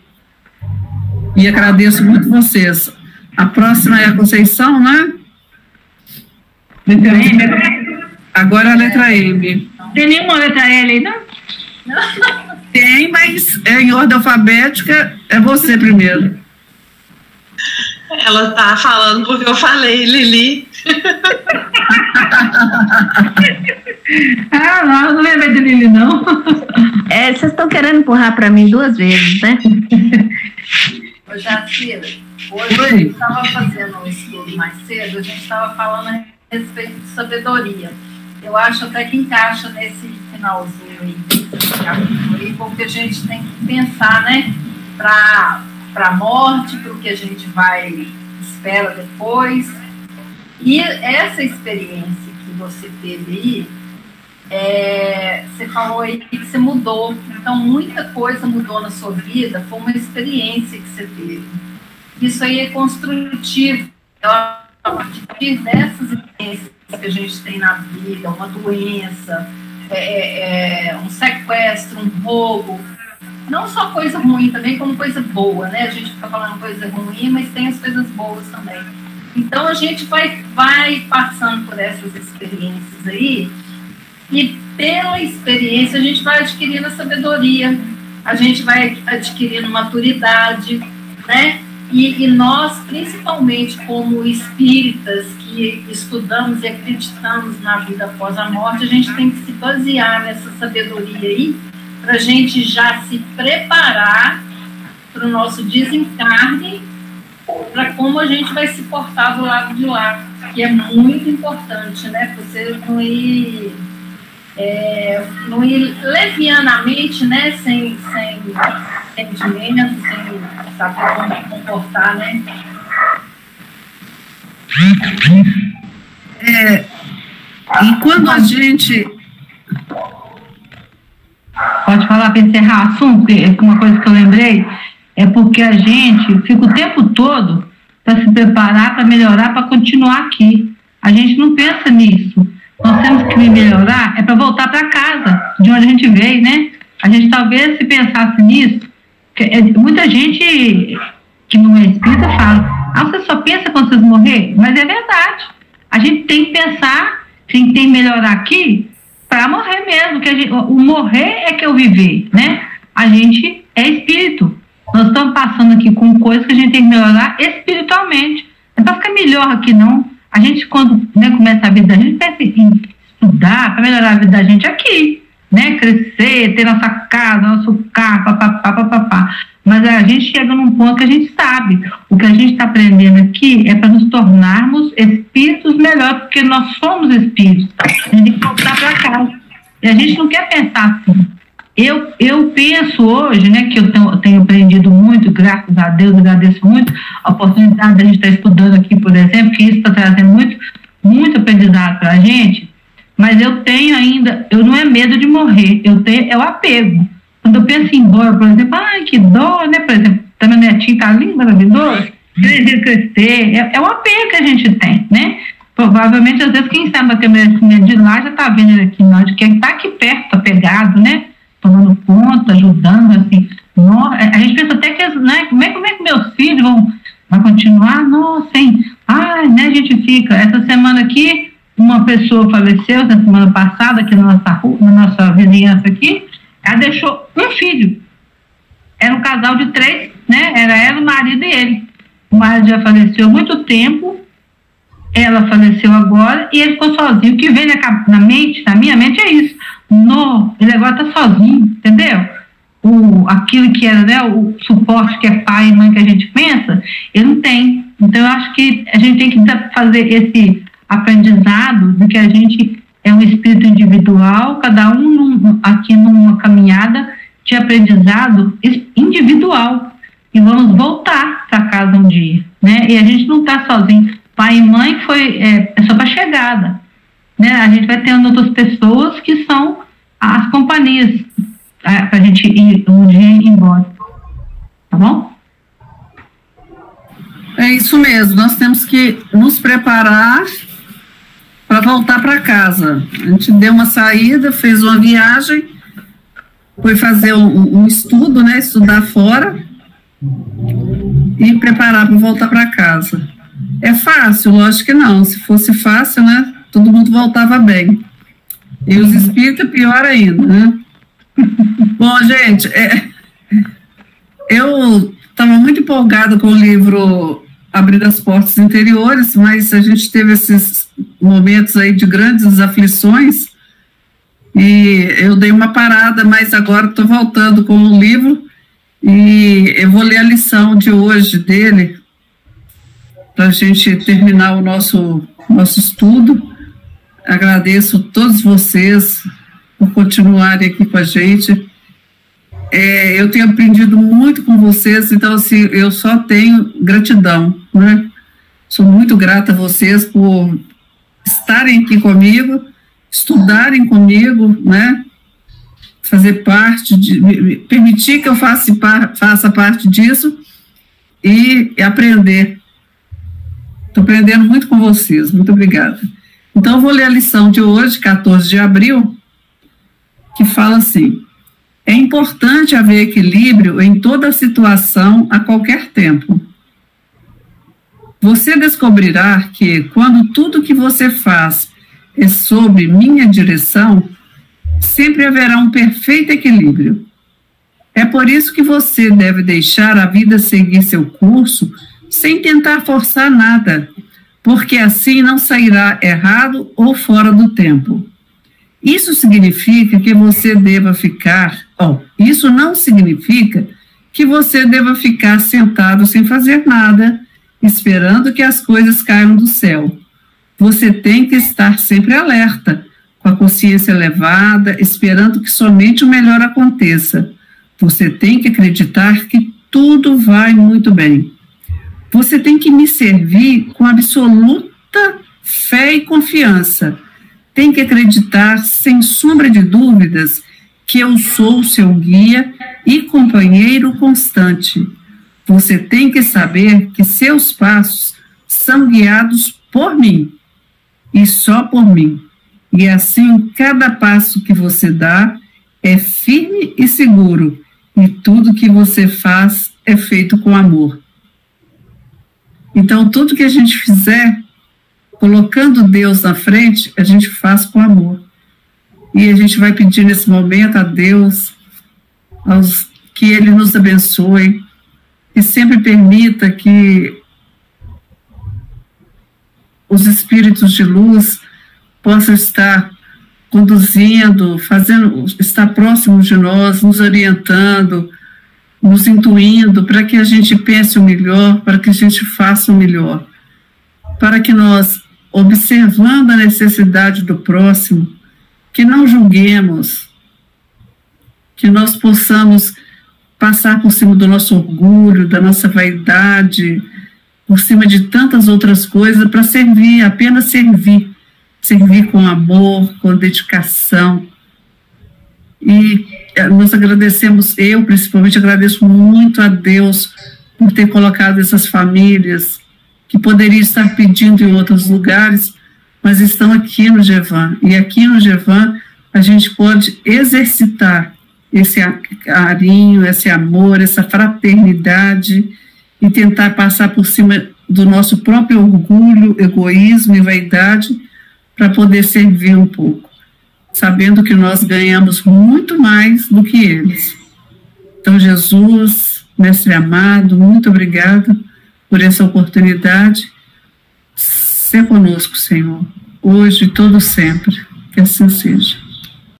e agradeço muito vocês. A próxima é a Conceição, né? Letra M. Agora a letra M. Tem nenhuma letra L aí, não? Tem, mas em ordem alfabética é você primeiro. Ela tá falando porque eu falei, Lili. Não lembrei de Lili, não. Vocês estão querendo empurrar para mim 2 vezes, né? Ô, Jacira, hoje a gente estava fazendo um estudo mais cedo, a gente estava falando a respeito de sabedoria. Eu acho até que encaixa nesse finalzinho aí, porque a gente tem que pensar, né, para a morte, para o que a gente espera depois. E essa experiência que você teve aí, você falou aí que você mudou, então muita coisa mudou na sua vida, foi uma experiência que você teve. Isso aí é construtivo, a partir dessas experiências que a gente tem na vida, uma doença, um sequestro, um roubo, não só coisa ruim também, como coisa boa, né? A gente fica falando coisa ruim, mas tem as coisas boas também. Então a gente vai passando por essas experiências aí, e pela experiência a gente vai adquirindo a sabedoria, a gente vai adquirindo maturidade, né? E nós, principalmente como espíritas que estudamos e acreditamos na vida após a morte, a gente tem que se basear nessa sabedoria aí, para a gente já se preparar para o nosso desencarne, para como a gente vai se portar do lado de lá, que é muito importante, né? Você não ir não ir levianamente, né, sem sentimento, sem saber como comportar, né? E quando a gente... Pode falar para encerrar o assunto, porque uma coisa que eu lembrei é porque a gente fica o tempo todo para se preparar, para melhorar, para continuar aqui. A gente não pensa nisso. Nós temos que melhorar, é para voltar para casa, de onde a gente veio, né? A gente talvez, se pensasse nisso, muita gente que não é espírita fala, você só pensa quando vocês morrer? Mas é verdade. A gente tem que pensar, tem que melhorar aqui para morrer mesmo, que o morrer é que é o viver, né? A gente é espírito. Nós estamos passando aqui com coisas que a gente tem que melhorar espiritualmente. Não é para ficar melhor aqui, não. A gente, quando, né, começa a vida da gente, pensa em estudar para melhorar a vida da gente aqui, né? Crescer, ter nossa casa, nosso carro, papapá. Mas a gente chega num ponto que a gente sabe. O que a gente está aprendendo aqui é para nos tornarmos espíritos melhores, porque nós somos espíritos. A gente tem que voltar para casa. E a gente não quer pensar assim. Eu penso hoje, né, que eu tenho aprendido muito, graças a Deus, agradeço muito a oportunidade de a gente estar estudando aqui, por exemplo, que isso está trazendo muito aprendizado para a gente, mas eu tenho ainda, eu não é medo de morrer, é o apego. Quando eu penso em ir embora, por exemplo, ai, que dó, né, por exemplo, meu netinho tá lindo, maravilhoso, ele crescer, é o apego que a gente tem, né? Provavelmente, às vezes, quem sabe bater o merecimento de lá já tá vendo ele aqui, não, de quem tá aqui perto, apegado, né? Tomando conta, ajudando, assim. A gente pensa até que, né, como é que meus filhos vão continuar? Nossa, hein? Ai, né, a gente fica. Essa semana aqui, uma pessoa faleceu, na semana passada, aqui na nossa rua, na nossa vizinhança aqui, ela deixou um filho. Era um casal de 3, né? Era ela, o marido e ele. O marido já faleceu há muito tempo, ela faleceu agora, e ele ficou sozinho. O que vem na minha mente é isso. Ele agora está sozinho, entendeu? Aquilo que era, né, o suporte que é pai e mãe que a gente pensa, ele não tem. Então, eu acho que a gente tem que fazer esse aprendizado de que a gente é um espírito individual, cada um aqui numa caminhada de aprendizado individual. E vamos voltar para casa um dia, né? E a gente não está sozinho. Pai e mãe é só para chegada. Né? A gente vai tendo outras pessoas que são as companhias para a gente ir um dia embora. Tá bom? É isso mesmo. Nós temos que nos preparar para voltar para casa. A gente deu uma saída, fez uma viagem, foi fazer um estudo, né? Estudar fora e preparar para voltar para casa. É fácil? Lógico que não. Se fosse fácil, né? Todo mundo voltava bem. E os espíritas, pior ainda, né? Bom, gente, eu estava muito empolgada com o livro Abrir as Portas Interiores, mas a gente teve esses momentos aí de grandes aflições e eu dei uma parada, mas agora estou voltando com o livro e eu vou ler a lição de hoje dele para a gente terminar o nosso estudo. Agradeço a todos vocês por continuarem aqui com a gente. Eu tenho aprendido muito com vocês, então, assim, eu só tenho gratidão, né? Sou muito grata a vocês por estarem aqui comigo, estudarem comigo, né? Fazer parte, permitir que eu faça parte disso e aprender. Estou aprendendo muito com vocês, muito obrigada. Então, eu vou ler a lição de hoje, 14 de abril, que fala assim: é importante haver equilíbrio em toda situação, a qualquer tempo. Você descobrirá que, quando tudo que você faz é sob minha direção, sempre haverá um perfeito equilíbrio. É por isso que você deve deixar a vida seguir seu curso sem tentar forçar nada, porque assim não sairá errado ou fora do tempo. Isso significa que você deva ficar, isso não significa que você deva ficar sentado sem fazer nada, esperando que as coisas caiam do céu. Você tem que estar sempre alerta, com a consciência elevada, esperando que somente o melhor aconteça. Você tem que acreditar que tudo vai muito bem. Você tem que me servir com absoluta fé e confiança. Tem que acreditar, sem sombra de dúvidas, que eu sou o seu guia e companheiro constante. Você tem que saber que seus passos são guiados por mim, e só por mim. E assim, cada passo que você dá é firme e seguro, e tudo que você faz é feito com amor. Então, tudo que a gente fizer, colocando Deus na frente, a gente faz com amor. E a gente vai pedir nesse momento a Deus que Ele nos abençoe e sempre permita que os espíritos de luz possam estar conduzindo, estar próximos de nós, nos orientando, nos intuindo para que a gente pense o melhor, para que a gente faça o melhor, para que nós, observando a necessidade do próximo, que não julguemos, que nós possamos passar por cima do nosso orgulho, da nossa vaidade, por cima de tantas outras coisas, para servir, apenas servir com amor, com dedicação. E nós agradecemos, eu principalmente agradeço muito a Deus por ter colocado essas famílias que poderiam estar pedindo em outros lugares, mas estão aqui no GEVAN. E aqui no GEVAN a gente pode exercitar esse carinho, esse amor, essa fraternidade e tentar passar por cima do nosso próprio orgulho, egoísmo e vaidade para poder servir um pouco, sabendo que nós ganhamos muito mais do que eles. Então, Jesus, Mestre amado, muito obrigado por essa oportunidade. Ser conosco, Senhor, hoje e todo sempre, que assim seja.